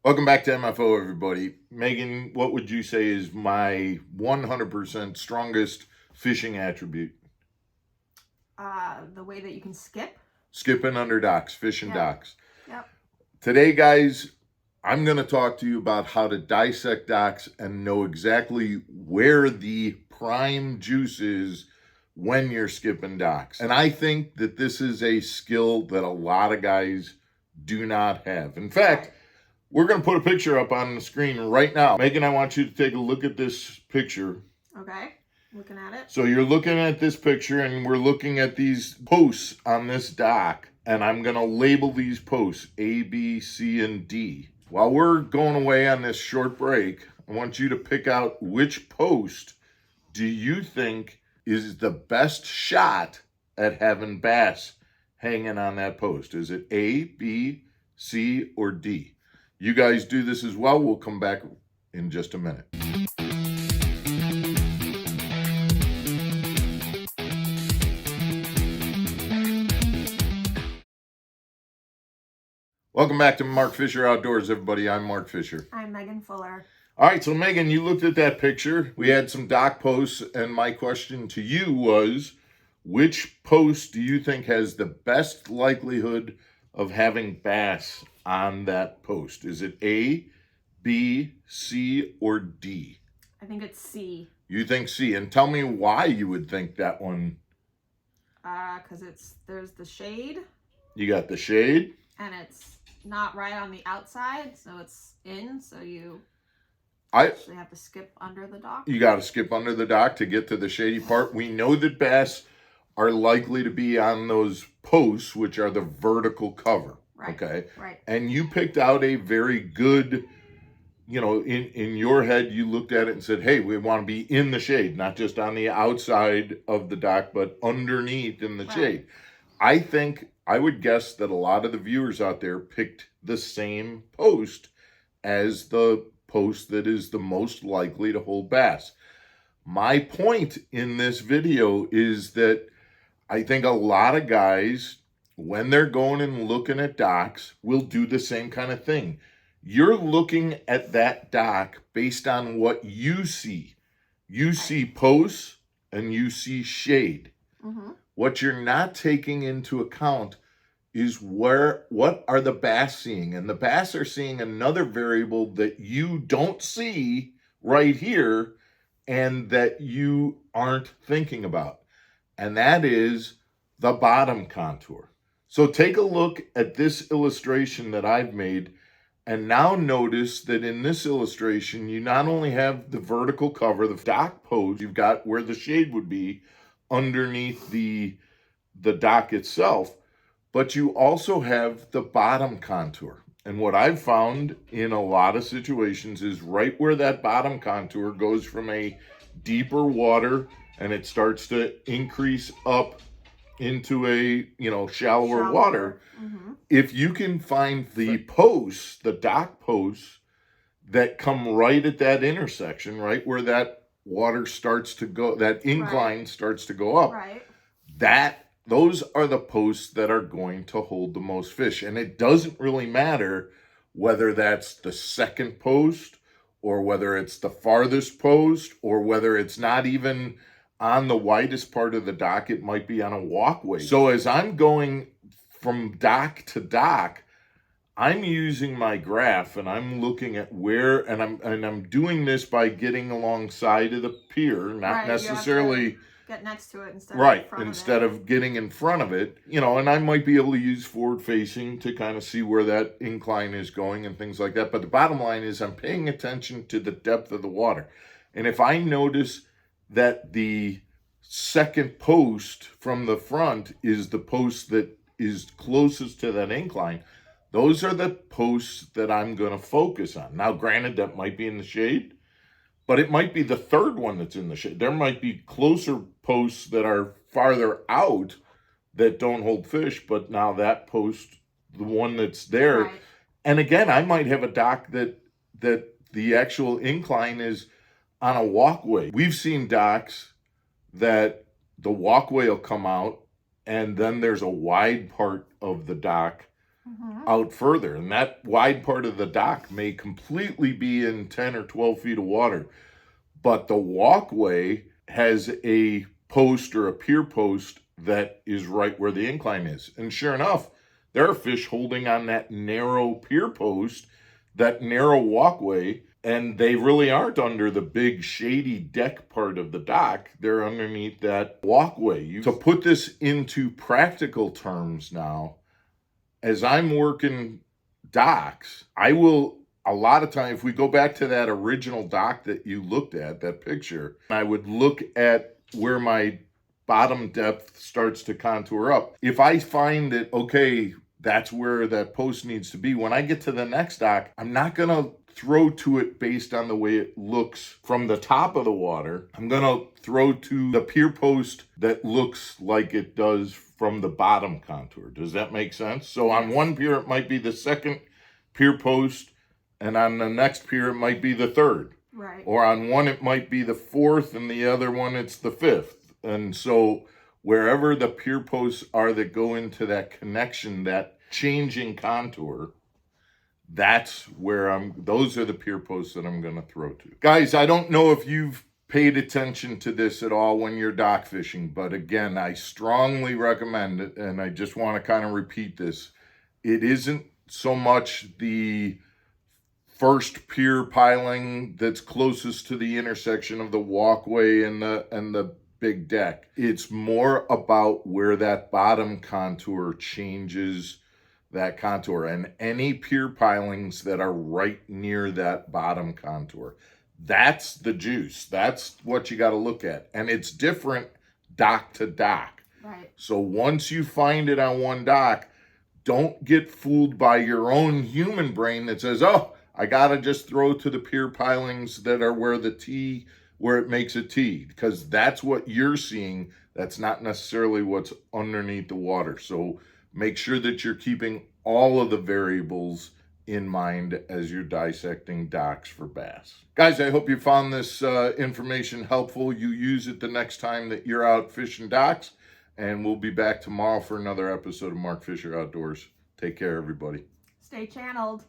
Welcome back to MFO, everybody. Megan, what would you say is my 100% strongest fishing attribute? The way that you can skip. Skipping under docks, fishing docks. Yep. Today, guys, I'm going to talk to you about how to dissect docks and know exactly where the prime juice is when you're skipping docks. And I think that this is a skill that a lot of guys do not have. In fact, we're going to put a picture up on the screen right now. Megan, I want you to take a look at this picture. Okay, looking at it. So you're looking at this picture and we're looking at these posts on this dock. And I'm going to label these posts A, B, C, and D. While we're going away on this short break, I want you to pick out which post do you think is the best shot at having bass hanging on that post. Is it A, B, C, or D? You guys do this as well. We'll come back in just a minute. Welcome back to Mark Fisher Outdoors, everybody. I'm Mark Fisher. I'm Megan Fuller. All right, so Megan, you looked at that picture. We had some dock posts, and my question to you was, which post do you think has the best likelihood of having bass on that post? Is it A, B, C, or D? I think it's C. You think C, and tell me why you would think that one. Because there's the shade. You got the shade. And it's not right on the outside, so it's in, so you I actually have to skip under the dock. You got to skip under the dock to get to the shady part. We know that bass are likely to be on those posts, which are the vertical cover. Right. Okay. Right. And you picked out a very good, in your head, you looked at it and said, hey, we want to be in the shade, not just on the outside of the dock, but underneath in the shade. I would guess that a lot of the viewers out there picked the same post as the post that is the most likely to hold bass. My point in this video is that I think a lot of guys, when they're going and looking at docks, will do the same kind of thing. You're looking at that dock based on what you see. You see posts and you see shade. Mm-hmm. What you're not taking into account is what are the bass seeing? And the bass are seeing another variable that you don't see right here and that you aren't thinking about. And that is the bottom contour. So take a look at this illustration that I've made, and now notice that in this illustration, you not only have the vertical cover, the dock post, you've got where the shade would be underneath the dock itself, but you also have the bottom contour. And what I've found in a lot of situations is right where that bottom contour goes from a deeper water and it starts to increase up into a, shallower water. Mm-hmm. If you can find the posts, the dock posts that come right at that intersection, right where that water starts to go, that incline starts to go up, those are the posts that are going to hold the most fish. And it doesn't really matter whether that's the second post or whether it's the farthest post or whether it's not even on the widest part of the dock. It might be on a walkway. So as I'm going from dock to dock, I'm using my graph and I'm looking at where, and I'm doing this by getting alongside of the pier, not necessarily get next to it instead of getting in front of it, and I might be able to use forward facing to kind of see where that incline is going and things like that. But the bottom line is I'm paying attention to the depth of the water. And if I notice that the second post from the front is the post that is closest to that incline, those are the posts that I'm going to focus on. Now, granted, that might be in the shade, but it might be the third one that's in the shade. There might be closer posts that are farther out that don't hold fish, but now that post, the one that's there, and again, I might have a dock that the actual incline is on a walkway. We've seen docks that the walkway will come out, and then there's a wide part of the dock out further. And that wide part of the dock may completely be in 10 or 12 feet of water. But the walkway has a post or a pier post that is right where the incline is. And sure enough, there are fish holding on that narrow pier post, that narrow walkway, and they really aren't under the big shady deck part of the dock. They're underneath that walkway. To put this into practical terms now, as I'm working docks, I will, a lot of time, if we go back to that original dock that you looked at, that picture, I would look at where my bottom depth starts to contour up. If I find that, okay, that's where that post needs to be, when I get to the next dock, I'm not going to throw to it based on the way it looks from the top of the water. I'm going to throw to the pier post that looks like it does from the bottom contour. Does that make sense? So on one pier, it might be the second pier post, and on the next pier, it might be the third. Right. Or on one, it might be the fourth, and the other one, it's the fifth. And so wherever the pier posts are that go into that connection, that changing contour, that's where those are the pier posts that I'm going to throw to. Guys, I don't know if you've paid attention to this at all when you're dock fishing, but again, I strongly recommend it, and I just want to kind of repeat this. It isn't so much the first pier piling that's closest to the intersection of the walkway and the big deck. It's more about where that bottom contour changes that contour, and any pier pilings that are right near that bottom contour. That's the juice. That's what you got to look at. And it's different dock to dock. Right. So once you find it on one dock, don't get fooled by your own human brain that says, oh, I got to just throw to the pier pilings that are where it makes a T, because that's what you're seeing. That's not necessarily what's underneath the water. So make sure that you're keeping all of the variables in mind as you're dissecting docks for bass. Guys, I hope you found this information helpful. You use it the next time that you're out fishing docks, and we'll be back tomorrow for another episode of Mark Fisher Outdoors. Take care, everybody. Stay channeled.